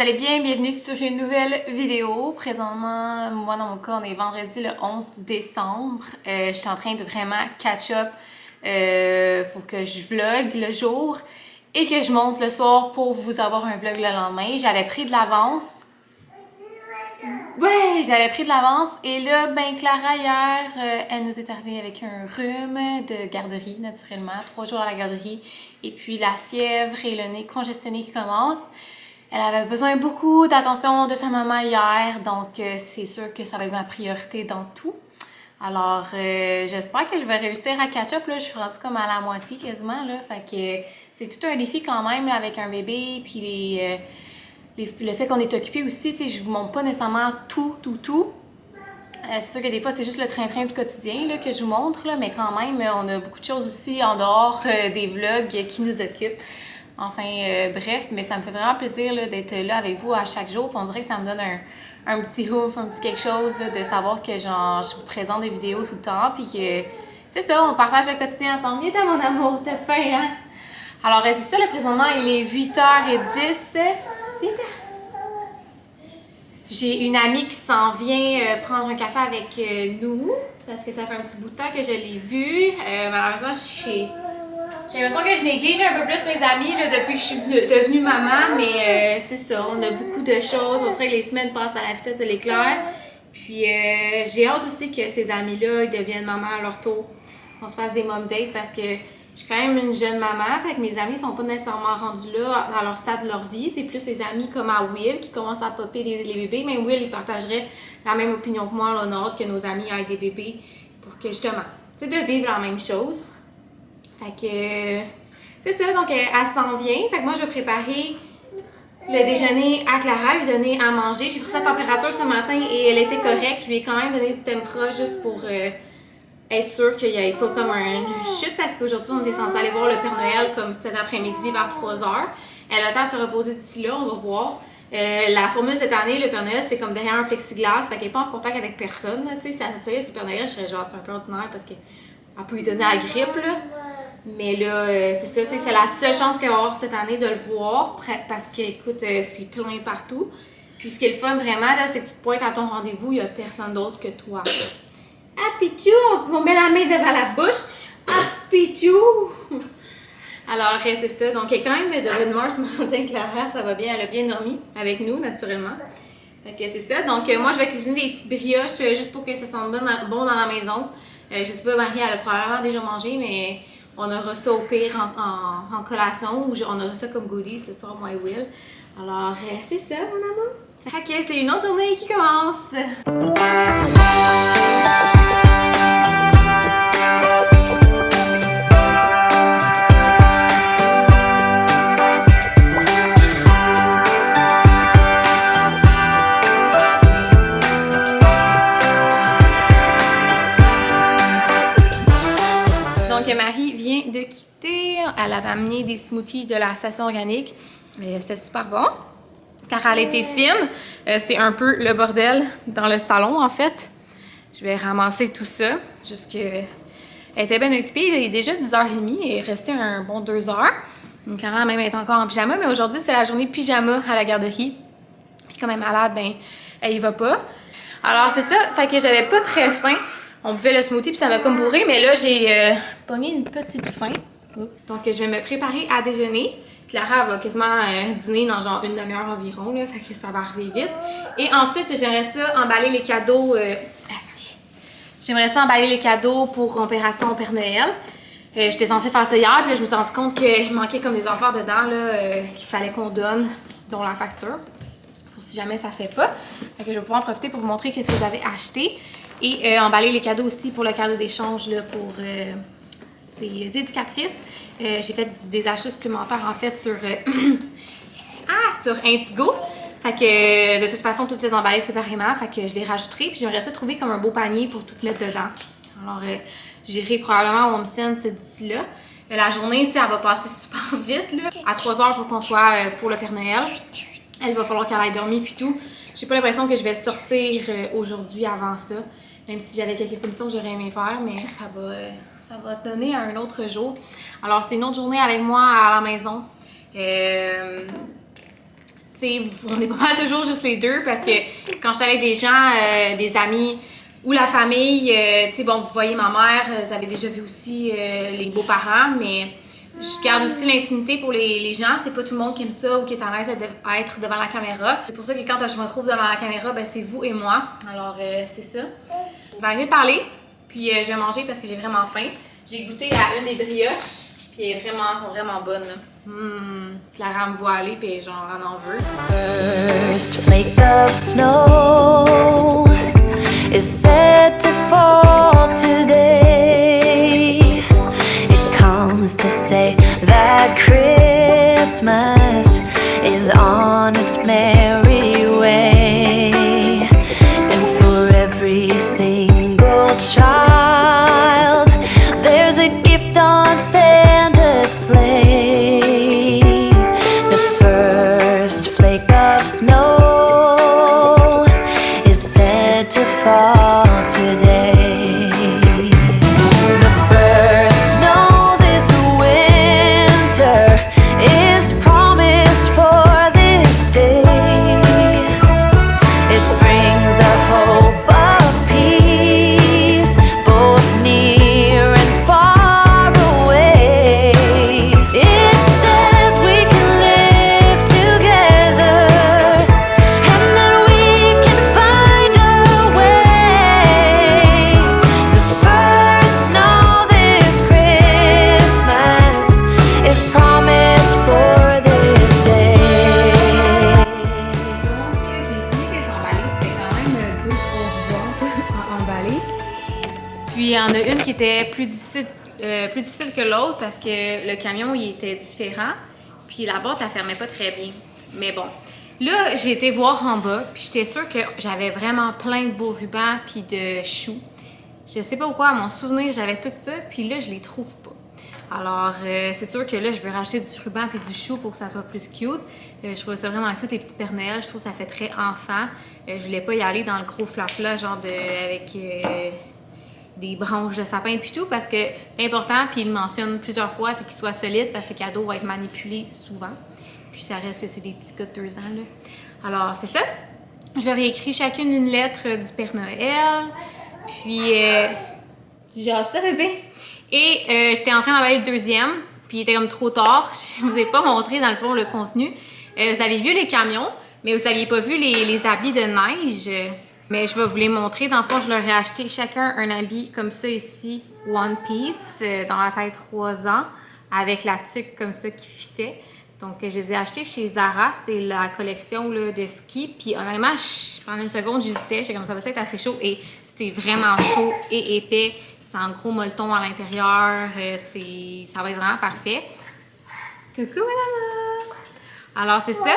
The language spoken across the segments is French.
allez bien? Bienvenue sur une nouvelle vidéo. Présentement, moi dans mon cas, on est vendredi le 11 décembre. Je suis en train de vraiment catch up. Faut que je vlog le jour et que je monte le soir pour vous avoir un vlog le lendemain. J'avais pris de l'avance. Ouais, j'avais pris de l'avance et là, ben Clara hier, elle nous est arrivée avec un rhume de garderie naturellement, 3 jours à la garderie et puis la fièvre et le nez congestionné qui commence. Elle avait besoin beaucoup d'attention de sa maman hier, donc c'est sûr que ça va être ma priorité dans tout. Alors, j'espère que je vais réussir à catch up, là. Je suis rendue comme à la moitié quasiment, là. Fait que c'est tout un défi quand même, là, avec un bébé, puis le fait qu'on est occupé aussi, tu sais, je vous montre pas nécessairement tout. C'est sûr que des fois, c'est juste le train-train du quotidien, là, que je vous montre, là, mais quand même, on a beaucoup de choses aussi en dehors des vlogs qui nous occupent. Enfin, bref, mais ça me fait vraiment plaisir là, d'être là avec vous à chaque jour. Puis on dirait que ça me donne un petit ouf, un petit quelque chose là, de savoir que genre, je vous présente des vidéos tout le temps. Puis que, c'est ça, on partage le quotidien ensemble. Viens, mon amour, t'as faim, hein? Alors, c'est ça, là, présentement, il est 8h10. Viens, j'ai une amie qui s'en vient prendre un café avec nous. Parce que ça fait un petit bout de temps que je l'ai vue. Malheureusement, j'ai l'impression que je néglige un peu plus mes amis là, depuis que je suis devenue maman, mais c'est ça, on a beaucoup de choses. On dirait que les semaines passent à la vitesse de l'éclair. Puis j'ai hâte aussi que ces amis-là ils deviennent mamans à leur tour. On se fasse des mom dates parce que je suis quand même une jeune maman, fait que mes amis sont pas nécessairement rendus là dans leur stade de leur vie. C'est plus les amis comme à Will qui commencent à popper les bébés. Même Will, il partagerait la même opinion que moi, on a hâte que nos amis aient des bébés pour que justement, tu sais, de vivre la même chose. Fait que c'est ça, donc elle s'en vient. Fait que moi je vais préparer le déjeuner à Clara, lui donner à manger. J'ai pris sa température ce matin et elle était correcte. Je lui ai quand même donné du Tempra juste pour être sûre qu'il n'y ait pas comme un chute parce qu'aujourd'hui on était censé aller voir le Père Noël comme cet après-midi vers 3h. Elle a le temps de se reposer d'ici là, on va voir. La formule cette année, le Père Noël, c'est comme derrière un plexiglas, fait qu'elle n'est pas en contact avec personne. Tu sais, si elle se sur le Père Noël, je serais genre, c'est un peu ordinaire parce qu'elle peut lui donner la grippe, là. Mais là, c'est ça, c'est la seule chance qu'elle va avoir cette année de le voir parce que, écoute, c'est plein partout. Puis ce qui est le fun vraiment, là, c'est que tu te pointes à ton rendez-vous, il n'y a personne d'autre que toi. Ah, Pichou, on met la main devant la bouche. Ah, Pichou! Alors, c'est ça. Donc, elle est quand même de bonne humeur ce matin, Clara, ça va bien, elle a bien dormi avec nous, naturellement. Fait que c'est ça. Donc, moi, je vais cuisiner des petites brioches juste pour que ça sente bon dans la maison. Je sais pas, Marie, elle a probablement déjà mangé, mais on aura ça au pire en collation ou on aura ça comme goodie ce soir, moi et Will. Alors, c'est ça, mon amour. Fait que c'est une autre journée qui commence. Donc, Marie vient de quitter. Elle avait amené des smoothies de la station organique. Mais c'est super bon. Car elle était fine. C'est un peu le bordel dans le salon, en fait. Je vais ramasser tout ça. Juste que elle était bien occupée. Il est déjà 10h30 et il restait un bon 2 heures. Donc, Clara même est encore en pyjama. Mais aujourd'hui, c'est la journée pyjama à la garderie. Puis comme elle est malade, ben, elle y va pas. Alors, c'est ça. Fait que j'avais pas très faim. On buvait le smoothie puis ça m'a comme bourré, mais là j'ai pogné une petite faim. Donc je vais me préparer à déjeuner. Clara va quasiment dîner dans genre une demi-heure environ, là, fait que ça va arriver vite. Et ensuite j'aimerais ça emballer les cadeaux. J'aimerais ça emballer les cadeaux pour Opération Père Noël. J'étais censée faire ça hier, puis là, je me suis rendu compte qu'il manquait comme des affaires dedans là, qu'il fallait qu'on donne, dont la facture. Pour si jamais ça fait pas. Fait que je vais pouvoir en profiter pour vous montrer qu'est-ce que j'avais acheté. Et emballer les cadeaux aussi pour le cadeau d'échange pour ces éducatrices. J'ai fait des achats supplémentaires en fait sur Indigo. Fait que de toute façon, tout est emballé séparément. Fait que je les rajouterai. Puis j'aimerais ça trouver comme un beau panier pour tout mettre dedans. Alors j'irai probablement au Home Sense d'ici là. La journée, tu sais, elle va passer super vite. Là. À 3h, il faut qu'on soit pour le Père Noël. Elle va falloir qu'elle aille dormir puis tout. J'ai pas l'impression que je vais sortir aujourd'hui avant ça. Même si j'avais quelques commissions que j'aurais aimé faire, mais ça va donner à un autre jour. Alors, c'est une autre journée avec moi à la maison. Tu sais, on est pas mal toujours juste les deux parce que quand je suis avec des gens, des amis ou la famille, tu sais, bon, vous voyez ma mère, vous avez déjà vu aussi les beaux-parents, mais je garde aussi l'intimité pour les gens. C'est pas tout le monde qui aime ça ou qui est à l'aise à être devant la caméra. C'est pour ça que quand je me trouve devant la caméra, ben c'est vous et moi. Alors, c'est ça. Je vais arrêter de parler, puis je vais manger parce que j'ai vraiment faim. J'ai goûté à une des brioches, puis elles sont vraiment bonnes. Clara me voit aller, puis genre, elle en veut. First flake of snow is set to fall today. It comes to say that Christmas is on its merry way. And for every single child, there's a gift on Santa's sleigh. The first flake of snow is said to fall today. The first snow this winter is promised for this day. It brings a hope of peace, both near and far away. It says we can live together and that we can find a way. The first snow this Christmas is promised for this day. Donc, j'ai fini de les emballer. C'était quand même 2 grosses boîtes emballées. Puis, il y en a une qui était plus difficile que l'autre parce que le camion, il était différent. Puis, la boîte, elle fermait pas très bien. Mais bon. Là, j'ai été voir en bas, puis j'étais sûre que j'avais vraiment plein de beaux rubans puis de choux. Je sais pas pourquoi, à mon souvenir, j'avais tout ça, puis là, je les trouve pas. Alors, c'est sûr que là, je veux racheter du ruban puis du chou pour que ça soit plus cute. Je trouve ça vraiment cute, les petits Pères Noël. Je trouve que ça fait très enfant. Je voulais pas y aller dans le gros flap-là, genre avec des branches de sapin puis tout, parce que l'important, puis il le mentionne plusieurs fois, c'est qu'il soit solide parce que les cadeaux vont être manipulés souvent. Puis ça reste que c'est des petits gars de 2 ans, là. Alors, c'est ça. Je leur ai écrit chacune une lettre du Père Noël. Puis, tu jases ça, bébé? Et j'étais en train d'emballer le deuxième, puis il était comme trop tard. Je vous ai pas montré, dans le fond, le contenu. Vous avez vu les camions, mais vous n'aviez pas vu les habits de neige. Mais je vais vous les montrer. Dans le fond, je leur ai acheté chacun un habit comme ça ici, One Piece, dans la taille 3 ans, avec la tuque comme ça qui fitait. Donc, je les ai achetés chez Zara. C'est la collection là, de ski. Puis, honnêtement, pendant une seconde, j'hésitais. J'étais comme ça va être assez chaud. Et c'était vraiment chaud et épais. C'est en gros molleton à l'intérieur. Ça va être vraiment parfait. Coucou, madame! Alors, c'est ça.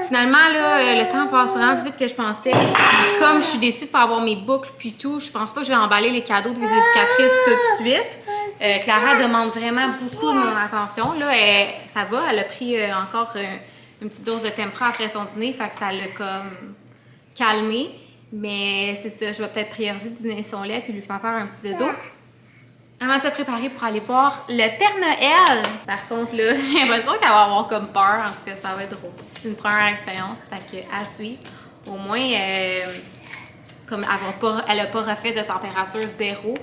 Finalement, là, le temps passe vraiment plus vite que je pensais. Comme je suis déçue de ne pas avoir mes boucles puis tout, je pense pas que je vais emballer les cadeaux des éducatrices tout de suite. Clara demande vraiment beaucoup de mon attention. Là, ça va, elle a pris encore une petite dose de Tempra après son dîner, fait que ça l'a comme calmé. Mais c'est ça, je vais peut-être prioriser de dîner son lait puis lui faire un petit dodo. Avant de se préparer pour aller voir le Père Noël. Par contre, là, j'ai l'impression qu'elle va avoir comme peur, en tout cas, ça va être drôle. C'est une première expérience, fait que à suivre. Au moins, comme elle n'a pas refait de température 0.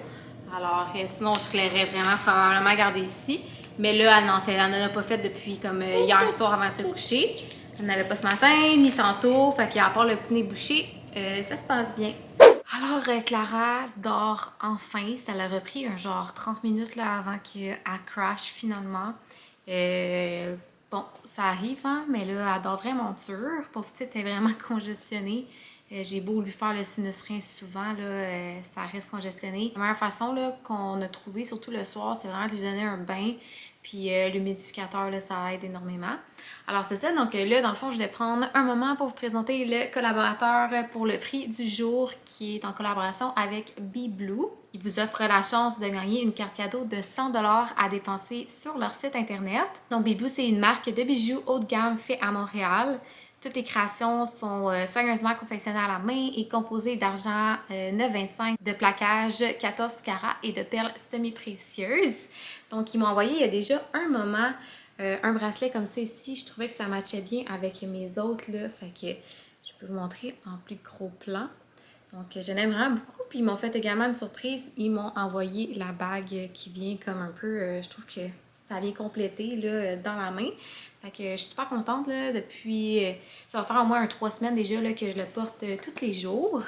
Alors, sinon, je l'aurais vraiment probablement gardée ici. Mais là, elle n'en a pas fait depuis comme hier soir avant de se coucher. Elle n'avait pas ce matin, ni tantôt. Fait qu'à part le petit nez bouché, ça se passe bien. Alors, Clara dort enfin. Ça l'a repris un genre 30 minutes là, avant qu'elle crash finalement. Bon, ça arrive, hein, mais là, elle dort vraiment dur. Pauvre petite, elle est vraiment congestionnée. J'ai beau lui faire le sinus rein souvent, là, ça reste congestionné. La meilleure façon là, qu'on a trouvé, surtout le soir, c'est vraiment de lui donner un bain. Puis l'humidificateur, là, ça aide énormément. Alors c'est ça, donc là, dans le fond, je vais prendre un moment pour vous présenter le collaborateur pour le prix du jour qui est en collaboration avec Be Blue. Ils vous offrent la chance de gagner une carte cadeau de 100$ à dépenser sur leur site internet. Donc Be Blue, c'est une marque de bijoux haut de gamme fait à Montréal. Toutes les créations sont soigneusement confectionnées à la main et composées d'argent 9,25, de plaquage 14 carats et de perles semi-précieuses. Donc, ils m'ont envoyé il y a déjà un moment un bracelet comme ça ici. Je trouvais que ça matchait bien avec mes autres, là. Fait que je peux vous montrer en plus gros plan. Donc, je l'aime vraiment beaucoup. Puis, ils m'ont fait également une surprise. Ils m'ont envoyé la bague qui vient comme un peu... je trouve que ça vient compléter, là, dans la main. Fait que je suis super contente, là. Depuis... ça va faire au moins 3 semaines déjà, là, que je le porte tous les jours.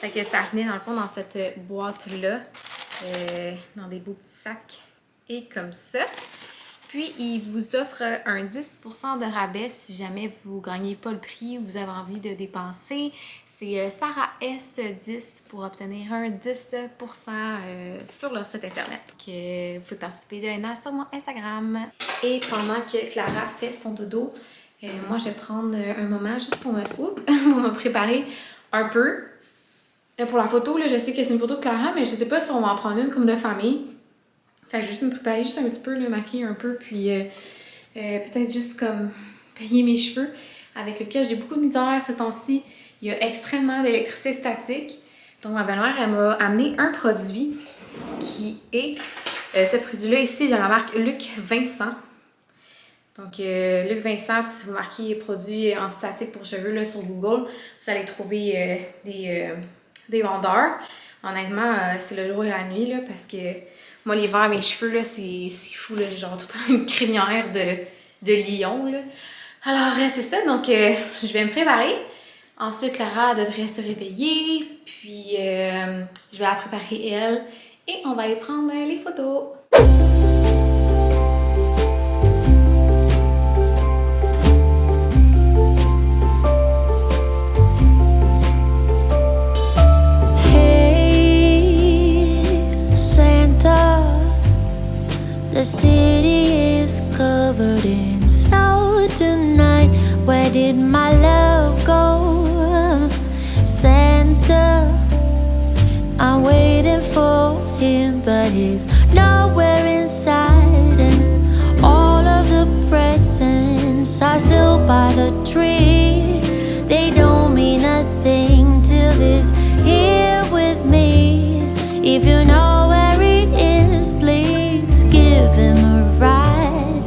Fait que ça venait, dans le fond, dans cette boîte-là. Dans des beaux petits sacs. Et comme ça. Puis, il vous offre un 10% de rabais si jamais vous ne gagnez pas le prix, vous avez envie de dépenser. C'est Sarah S10 pour obtenir un 10% sur leur site internet. Que vous pouvez participer demain sur mon Instagram. Et pendant que Clara fait son dodo, moi je vais prendre un moment juste pour me préparer un peu. Pour la photo, là, je sais que c'est une photo de Clara, mais je sais pas si on va en prendre une comme de famille. Fait que je vais juste me préparer juste un petit peu, le maquiller un peu, puis peut-être juste comme peigner mes cheveux, avec lequel j'ai beaucoup de misère ces temps-ci. Il y a extrêmement d'électricité statique. Donc ma belle-mère, elle m'a amené un produit qui est ce produit-là ici de la marque Luc Vincent. Donc Luc Vincent, si vous marquez produits anti-statique pour cheveux là, sur Google, vous allez trouver des vendeurs. Honnêtement, c'est le jour et la nuit là, parce que moi, l'hiver, mes cheveux, là, c'est fou, là. J'ai genre tout le temps une crinière de lion, là. Alors, c'est ça. Donc, je vais me préparer. Ensuite, Clara devrait se réveiller. Puis, je vais la préparer, elle. Et on va aller prendre les photos. The city is covered in snow tonight. Where did my love go? Santa, I'm waiting for him, but he's nowhere inside. And all of the presents are still by the tree. They don't mean a thing till he's here with me. If you know where he is, please give him a ride,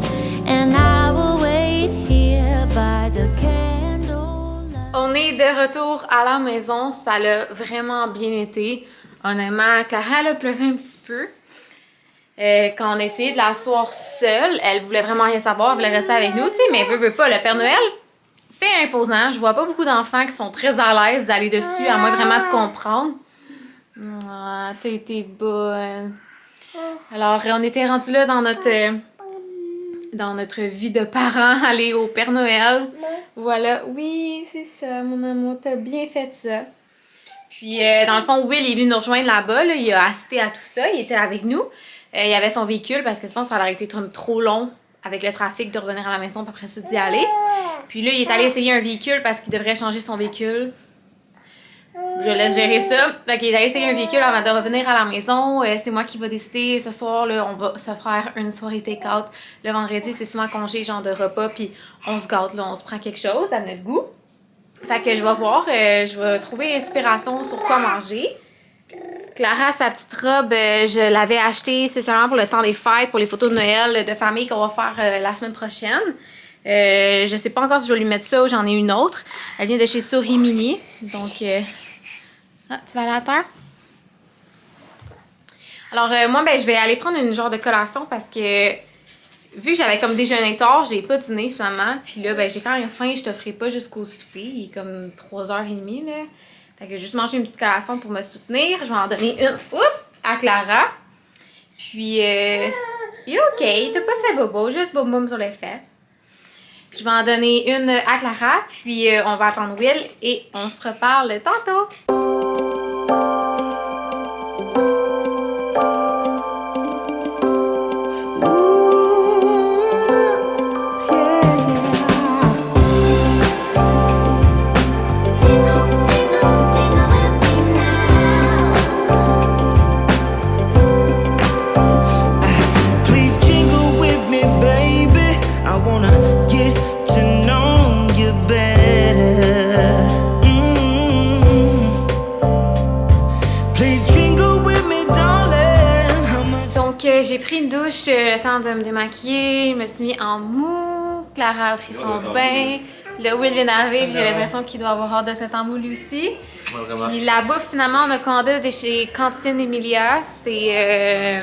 and I will wait here by the candlelight. On est de retour à la maison, ça l'a vraiment bien été. Honnêtement, Clara elle a pleuré un petit peu. Quand on a essayé de l'asseoir seule, elle voulait vraiment rien savoir, elle voulait rester avec nous, tu sais, mais elle veut pas. Le Père Noël, c'est imposant. Je vois pas beaucoup d'enfants qui sont très à l'aise d'aller dessus, à moins vraiment de comprendre. Ah, t'as été bonne. Alors, on était rendus là dans notre vie de parents, aller au Père Noël. Voilà. Oui, c'est ça, mon amour. T'as bien fait ça. Puis, dans le fond, Will est venu nous rejoindre là-bas. Là. Il a assisté à tout ça. Il était avec nous. Il avait son véhicule parce que sinon, ça aurait été trop long avec le trafic de revenir à la maison puis après ça d'y aller. Puis là, il est allé essayer un véhicule parce qu'il devrait changer son véhicule. Je laisse gérer ça. Fait qu'il est allé essayer un véhicule avant de revenir à la maison. C'est moi qui va décider. Ce soir, là, on va se faire une soirée take-out. Le vendredi, c'est souvent congé, genre de repas. Puis on se gâte, là, on se prend quelque chose à notre goût. Fait que je vais voir. Je vais trouver inspiration sur quoi manger. Clara, sa petite robe, je l'avais achetée. C'est seulement pour le temps des fêtes, pour les photos de Noël de famille qu'on va faire la semaine prochaine. Je sais pas encore si je vais lui mettre ça ou j'en ai une autre. Elle vient de chez Souris Mini. Donc... Ah, tu vas aller à terre? Alors, moi, ben, je vais aller prendre une genre de collation parce que vu que j'avais comme déjeuné tard, j'ai pas dîné finalement. Puis là, ben, j'ai quand même faim, je te ferai pas jusqu'au souper. Il est comme 3h30, là. Fait que j'ai juste mangé une petite collation pour me soutenir. Je vais en donner une à Clara. Puis, il est OK. T'as pas fait bobo, juste bobo sur les fesses. Je vais en donner une à Clara, puis on va attendre Will et on se reparle tantôt. j'ai pris une douche, le temps de me démaquiller, je me suis mis en mou, Clara a pris son bain, le Will vient d'arriver, j'ai l'impression qu'il doit avoir hâte de se mettre en mou lui aussi. Puis la bouffe, finalement, on a commandé de chez Cantine Emilia, c'est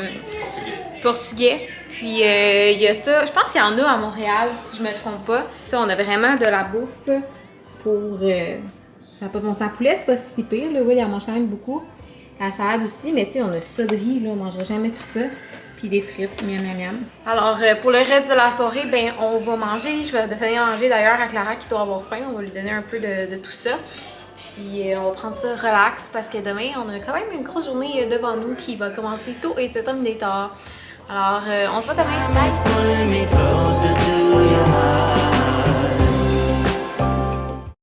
portugais. Puis il y a ça, je pense qu'il y en a à Montréal, si je me trompe pas. Ça, on a vraiment de la bouffe pour... ça n'a pas de bon sens. Poulet, c'est pas si pire, le Will, il en mange quand même beaucoup. La salade aussi, mais tu sais, on a ça de riz, là, on mangerait jamais tout ça. Puis des frites, miam miam miam. Alors, pour le reste de la soirée, ben, on va manger. Je vais devenir manger d'ailleurs à Clara qui doit avoir faim. On va lui donner un peu de tout ça. Puis on va prendre ça relax parce que demain, on a quand même une grosse journée devant nous qui va commencer tôt et se terminer tard. Alors, on se voit demain. Bye!